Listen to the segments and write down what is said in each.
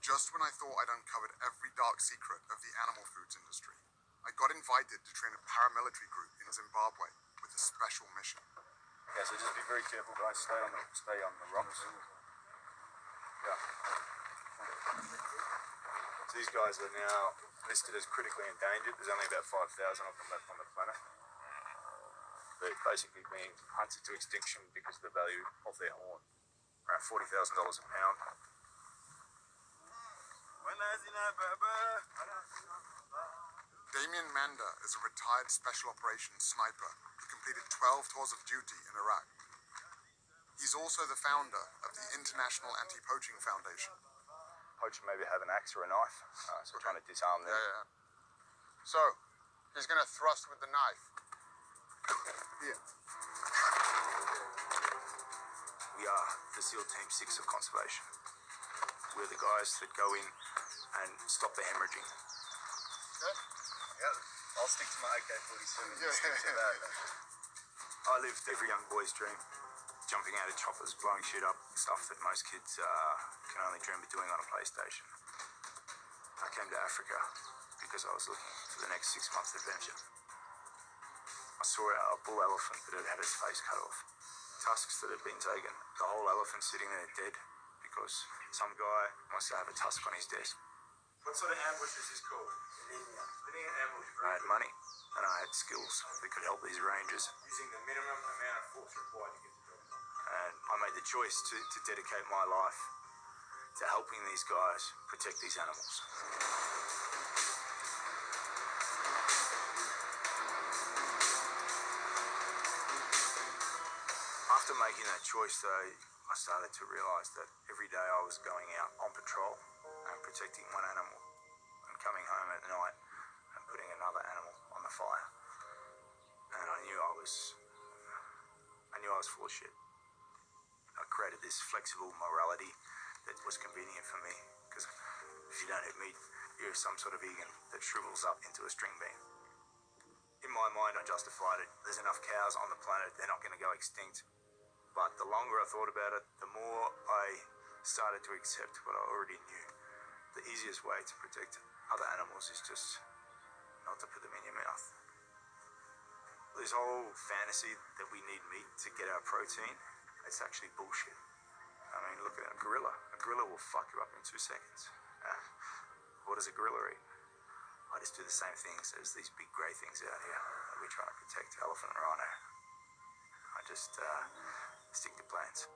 Just when I thought I'd uncovered every dark secret of the animal foods industry, I got invited to train a paramilitary group in Zimbabwe with a special mission. Okay, so just be very careful, guys. Stay on the rocks. Yeah. So these guys are now listed as critically endangered. There's only about 5,000 of them left on the planet. They're basically being hunted to extinction because of the value of their horn. Around $40,000 a pound. Damien Manda is a retired special operations sniper who completed 12 tours of duty in Iraq. He's also the founder of the International Anti-Poaching Foundation. Poacher maybe have an axe or a knife, so trying to disarm them. Yeah. So, he's going to thrust with the knife. Here. We are the SEAL Team 6 of conservation. We're the guys that go in and stop the hemorrhaging. Okay. Yeah, I'll stick to my AK-47. Yeah. Stick to that. I lived every young boy's dream. Jumping out of choppers, blowing shit up, stuff that most kids can only dream of doing on a PlayStation. I came to Africa because I was looking for the next 6 months adventure. I saw a bull elephant that had its face cut off. Tusks that had been taken. The whole elephant sitting there dead because some guy wants to have a tusk on his desk. What sort of ambush is this called? Linear ambush. I had money and I had skills that could help these rangers. Using the minimum amount of force required to get the job done. And I made the choice to dedicate my life to helping these guys protect these animals. After making that choice, though, I started to realise that every day I was going out on patrol and protecting one animal and coming home at night and putting another animal on the fire. And I knew I was full of shit. I created this flexible morality that was convenient for me, because if you don't eat meat, you're some sort of vegan that shrivels up into a string bean. In my mind, I justified it. There's enough cows on the planet, they're not going to go extinct. But the longer I thought about it, the more I started to accept what I already knew. The easiest way to protect other animals is just not to put them in your mouth. This whole fantasy that we need meat to get our protein, it's actually bullshit. I mean, look at a gorilla. A gorilla will fuck you up in 2 seconds. What does a gorilla eat? I just do the same things as these big grey things out here that we try to protect, elephant and rhino. I just stick to plants.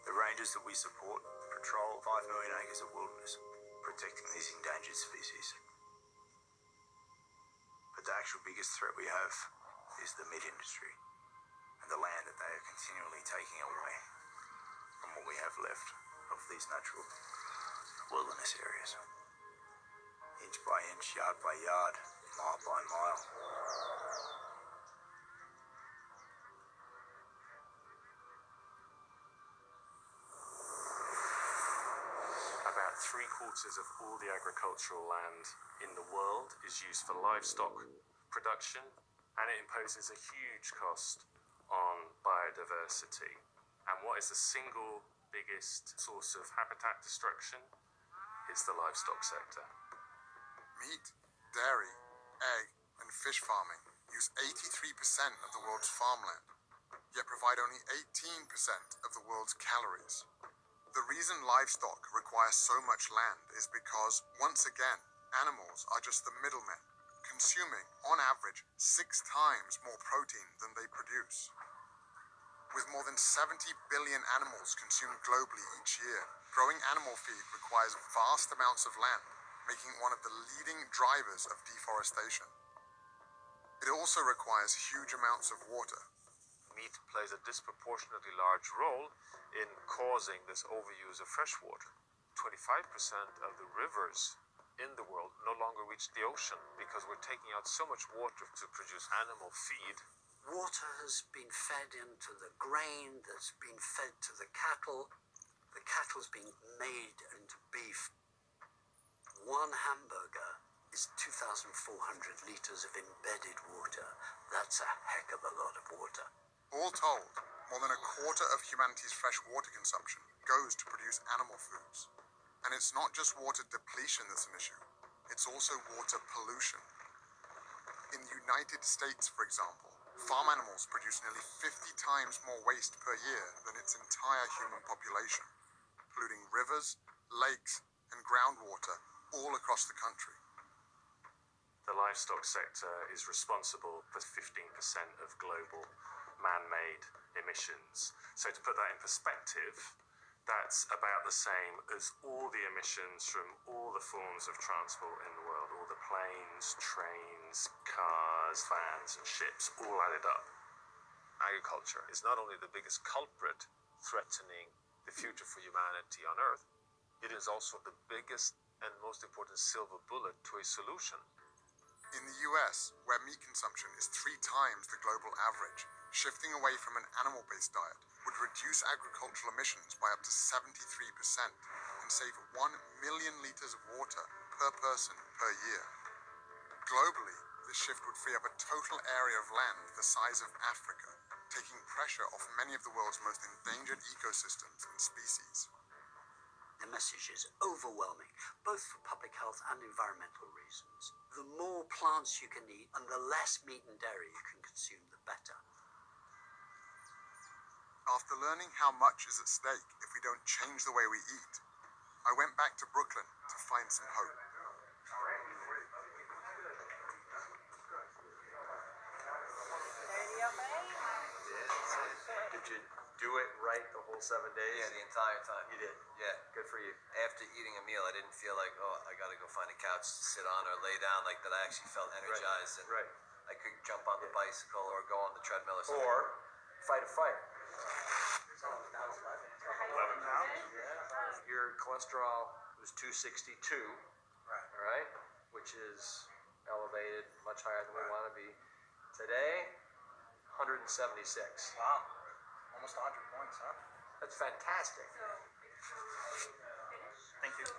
The rangers that we support patrol 5 million acres of wilderness, protecting these endangered species. But the actual biggest threat we have is the meat industry and the land that they are continually taking away from what we have left of these natural wilderness areas. Inch by inch, yard by yard, mile by mile. About 3/4 of all the agricultural land in the world is used for livestock production, and it imposes a huge cost on biodiversity. And what is the single biggest source of habitat destruction? It's the livestock sector. Meat, dairy, egg, and fish farming use 83% of the world's farmland, yet provide only 18% of the world's calories. The reason livestock require so much land is because, once again, animals are just the middlemen, consuming, on average, 6 times more protein than they produce. With more than 70 billion animals consumed globally each year, growing animal feed requires vast amounts of land, making it one of the leading drivers of deforestation. It also requires huge amounts of water. Meat plays a disproportionately large role in causing this overuse of fresh water. 25% of the rivers in the world no longer reach the ocean because we're taking out so much water to produce animal feed. Water has been fed into the grain that's been fed to the cattle. The cattle's being made into beef. One hamburger is 2,400 litres of embedded water. That's a heck of a lot of water. All told, More than a quarter of humanity's fresh water consumption goes to produce animal foods. And it's not just water depletion that's an issue, it's also water pollution. In the United States, for example, farm animals produce nearly 50 times more waste per year than its entire human population, polluting rivers, lakes, and groundwater all across the country. The livestock sector is responsible for 15% of global man-made emissions. So to put that in perspective, that's about the same as all the emissions from all the forms of transport in the world, all the planes, trains, cars, vans, and ships, all added up. Agriculture is not only the biggest culprit threatening the future for humanity on Earth, it is also the biggest and most important silver bullet to a solution. In the US, where meat consumption is 3 times the global average, shifting away from an animal-based diet would reduce agricultural emissions by up to 73% and save 1 million liters of water per person per year. Globally, this shift would free up a total area of land the size of Africa, taking pressure off many of the world's most endangered ecosystems and species. The message is overwhelming, both for public health and environmental reasons. The more plants you can eat and the less meat and dairy you can consume, the better. After learning how much is at stake if we don't change the way we eat, I went back to Brooklyn to find some hope. Did you do it right the whole 7 days? Yeah, the entire time. You did? Yeah. Good for you. After eating a meal, I didn't feel like, oh, I gotta go find a couch to sit on or lay down, like that. I actually felt energized and Right. I could jump on the bicycle or go on the treadmill or something. Or fight a fire. 11 pounds? Your cholesterol was 262. Right. All right, which is elevated, much higher than we want to be. Today, 176. Wow. Almost 100 points, huh? That's fantastic. Thank you.